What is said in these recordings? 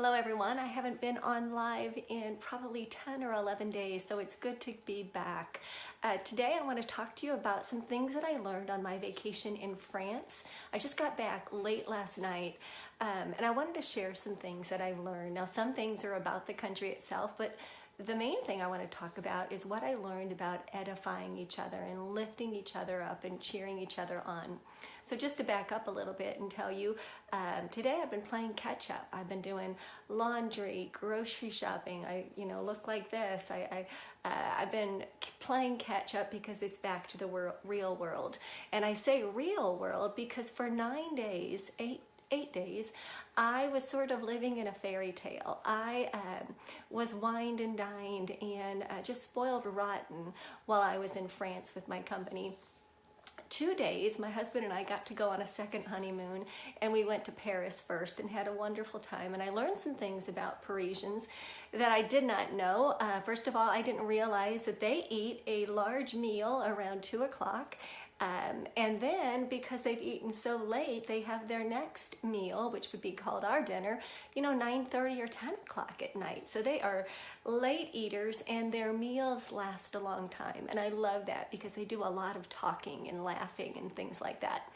Hello everyone, I haven't been on live in probably 10 or 11 days, so it's good to be back. Today I want to talk to you about some things that I learned on my vacation in France. I just got back late last night and I wanted to share some things that I've learned. Now some things are about the country itself, but the main thing I want to talk about is what I learned about edifying each other and lifting each other up and cheering each other on. So just to back up a little bit and tell you, today I've been playing catch up. I've been doing laundry, grocery shopping. I look like this. I've been playing catch up because it's back to the real world. And I say real world because for 9 days, eight days, I was sort of living in a fairy tale. I was wined and dined and just spoiled rotten while I was in France with my company. 2 days, my husband and I got to go on a second honeymoon, and we went to Paris first and had a wonderful time. And I learned some things about Parisians that I did not know. First of all, I didn't realize that they eat a large meal around 2 o'clock. And then because they've eaten so late, they have their next meal, which would be called our dinner, 9:30 or 10 o'clock at night. So they are late eaters and their meals last a long time. And I love that because they do a lot of talking and laughing and things like that.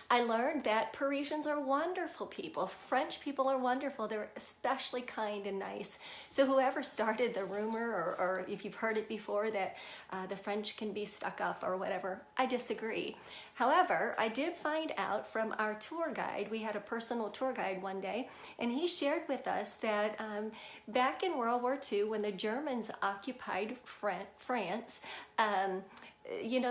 I learned that Parisians are wonderful people. French people are wonderful. They're especially kind and nice. So whoever started the rumor, or if you've heard it before, that the French can be stuck up or whatever, I disagree. However, I did find out from our tour guide, we had a personal tour guide one day, and he shared with us that back in World War II, when the Germans occupied France,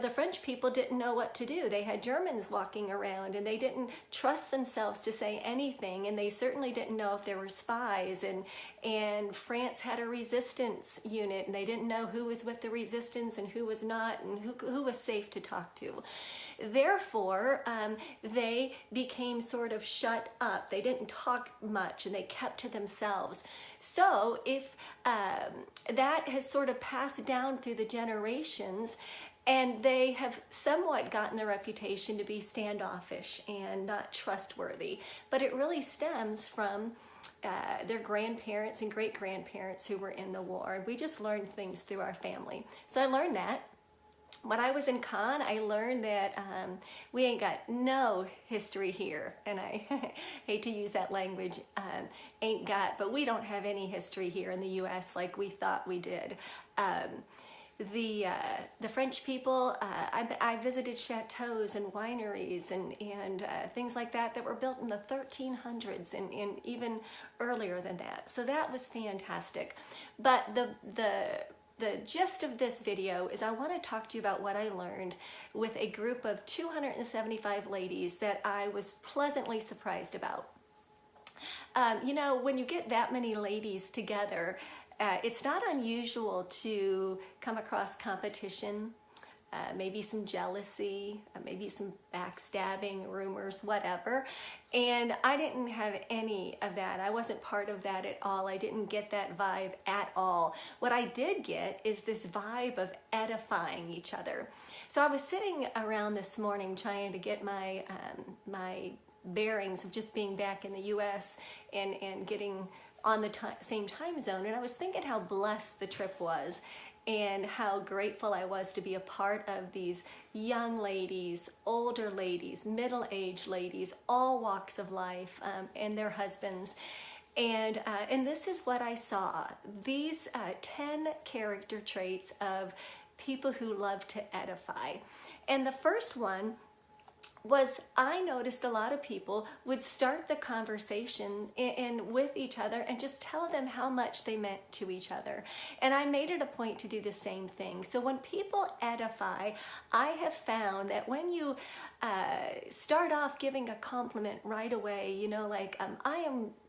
the French people didn't know what to do. They had Germans walking around and they didn't trust themselves to say anything, and they certainly didn't know if there were spies, and France had a resistance unit and they didn't know who was with the resistance and who was not, and who was safe to talk to. Therefore, they became sort of shut up. They didn't talk much and they kept to themselves. So if that has sort of passed down through the generations, and they have somewhat gotten the reputation to be standoffish and not trustworthy. But it really stems from their grandparents and great-grandparents who were in the war. We just learned things through our family. So I learned that. When I was in Cannes, I learned that we ain't got no history here. And I hate to use that language, ain't got, but we don't have any history here in the U.S. like we thought we did. The French people, I visited chateaus and wineries and things like that were built in the 1300s and even earlier than that. So that was fantastic. But the gist of this video is I want to talk to you about what I learned with a group of 275 ladies that I was pleasantly surprised about. When you get that many ladies together, it's not unusual to come across competition, maybe some jealousy, maybe some backstabbing, rumors, whatever. And I didn't have any of that. I wasn't part of that at all. I didn't get that vibe at all. What I did get is this vibe of edifying each other. So I was sitting around this morning trying to get my bearings of just being back in the U.S. and getting on the same time zone, and I was thinking how blessed the trip was and how grateful I was to be a part of these young ladies, older ladies, middle-aged ladies, all walks of life, and their husbands. And this is what I saw. These 10 character traits of people who love to edify. And the first one was I noticed a lot of people would start the conversation with each other and just tell them how much they meant to each other. And I made it a point to do the same thing. So when people edify, I have found that when you start off giving a compliment right away,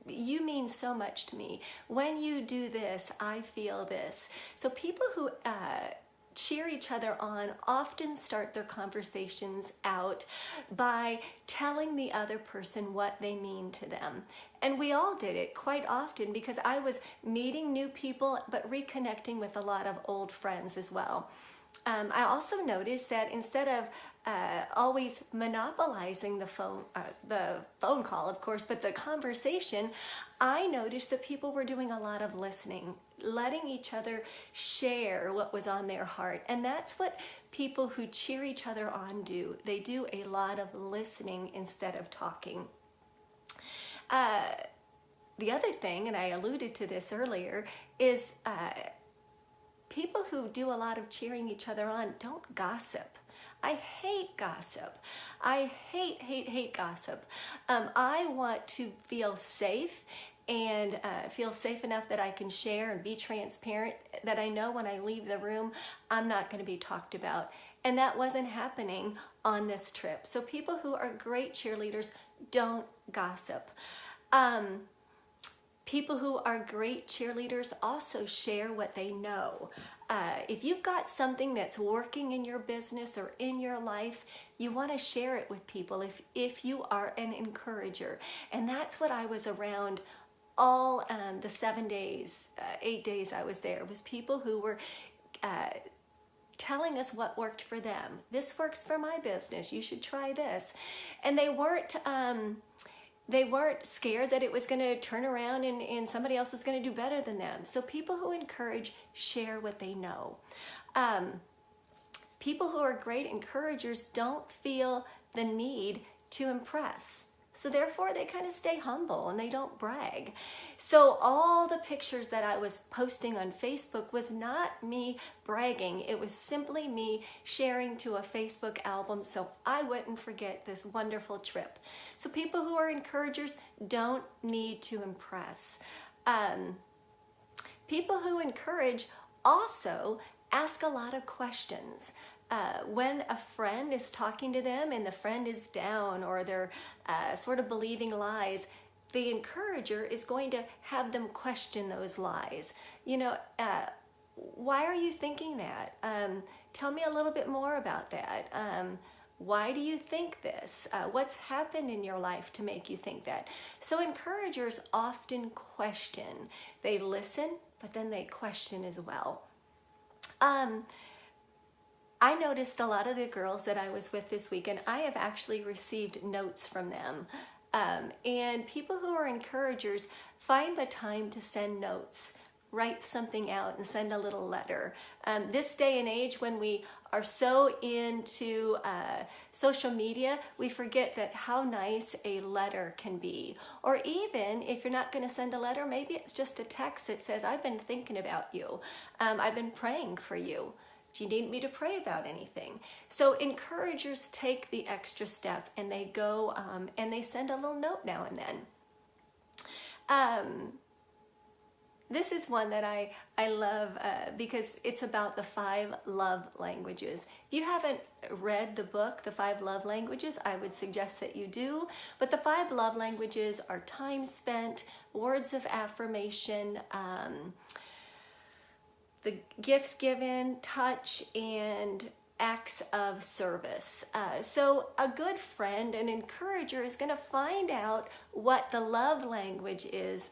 you mean so much to me. When you do this, I feel this. So people who cheer each other on often start their conversations out by telling the other person what they mean to them. And we all did it quite often because I was meeting new people but reconnecting with a lot of old friends as well. I also noticed that instead of always monopolizing the phone call, of course, but the conversation, I noticed that people were doing a lot of listening, letting each other share what was on their heart. And that's what people who cheer each other on do. They do a lot of listening instead of talking. The other thing, and I alluded to this earlier, is people who do a lot of cheering each other on don't gossip. I hate gossip. I hate gossip. I want to feel safe and feel safe enough that I can share and be transparent, that I know when I leave the room, I'm not going to be talked about. And that wasn't happening on this trip. So people who are great cheerleaders don't gossip. People who are great cheerleaders also share what they know. If you've got something that's working in your business or in your life, you want to share it with people if you are an encourager. And that's what I was around all the 7 days, 8 days I was there, was people who were telling us what worked for them. This works for my business. You should try this. And they weren't scared that it was going to turn around and somebody else was going to do better than them. So people who encourage share what they know. People who are great encouragers don't feel the need to impress. So therefore they kind of stay humble and they don't brag. So all the pictures that I was posting on Facebook was not me bragging. It was simply me sharing to a Facebook album so I wouldn't forget this wonderful trip. So people who are encouragers don't need to impress. People who encourage also ask a lot of questions. When a friend is talking to them and the friend is down or they're sort of believing lies, the encourager is going to have them question those lies. You know, why are you thinking that? Tell me a little bit more about that. Why do you think this? What's happened in your life to make you think that? So encouragers often question. They listen, but then they question as well. I noticed a lot of the girls that I was with this weekend, I have actually received notes from them. And people who are encouragers find the time to send notes, write something out and send a little letter. This day and age when we are so into social media, we forget that how nice a letter can be. Or even if you're not going to send a letter, maybe it's just a text that says, I've been thinking about you. I've been praying for you. Do you need me to pray about anything? So encouragers take the extra step and they go and they send a little note now and then. This is one that I love because it's about the 5 love languages. If you haven't read the book, The 5 Love Languages, I would suggest that you do. But the 5 love languages are time spent, words of affirmation, the gifts given, touch, and acts of service. So a good friend, an encourager, is going to find out what the love language is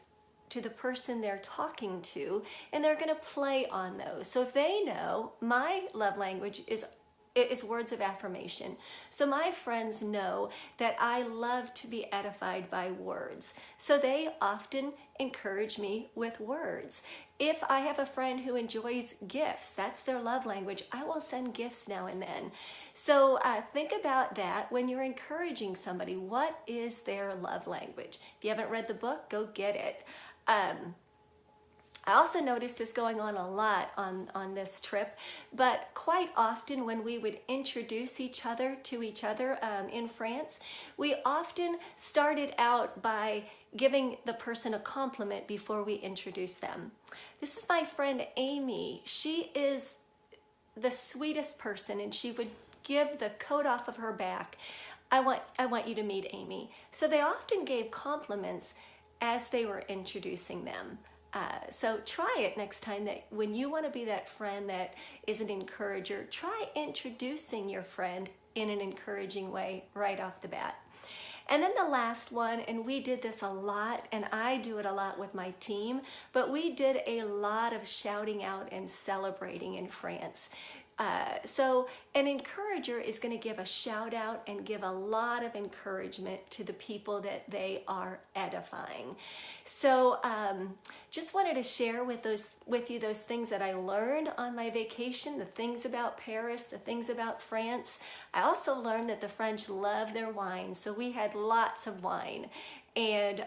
to the person they're talking to, and they're going to play on those. So if they know my love language is words of affirmation. So my friends know that I love to be edified by words. So they often encourage me with words. If I have a friend who enjoys gifts, that's their love language, I will send gifts now and then. So think about that when you're encouraging somebody. What is their love language? If you haven't read the book, go get it. I also noticed this going on a lot on this trip, but quite often when we would introduce each other to each other in France, we often started out by giving the person a compliment before we introduce them. This is my friend Amy. She is the sweetest person, and she would give the coat off of her back. I want you to meet Amy. So they often gave compliments as they were introducing them. So try it next time that when you want to be that friend that is an encourager, try introducing your friend in an encouraging way right off the bat. And then the last one, and we did this a lot, and I do it a lot with my team, but we did a lot of shouting out and celebrating in France. So an encourager is going to give a shout out and give a lot of encouragement to the people that they are edifying. So just wanted to share with you those things that I learned on my vacation, the things about Paris, the things about France. I also learned that the French love their wine, so we had lots of wine. And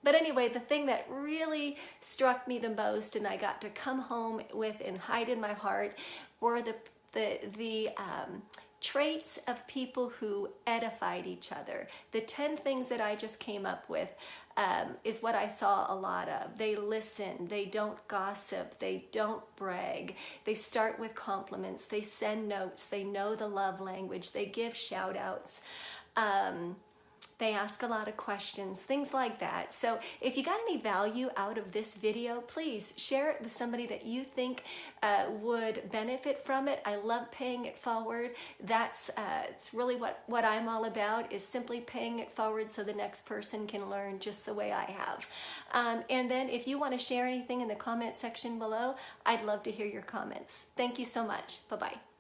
but anyway, the thing that really struck me the most and I got to come home with and hide in my heart were the traits of people who edified each other. The 10 things that I just came up with is what I saw a lot of. They listen, they don't gossip, they don't brag, they start with compliments, they send notes, they know the love language, they give shout outs. They ask a lot of questions, things like that. So if you got any value out of this video, please share it with somebody that you think would benefit from it. I love paying it forward. That's it's really what I'm all about, is simply paying it forward so the next person can learn just the way I have. And then if you want to share anything in the comment section below, I'd love to hear your comments. Thank you so much. Bye-bye.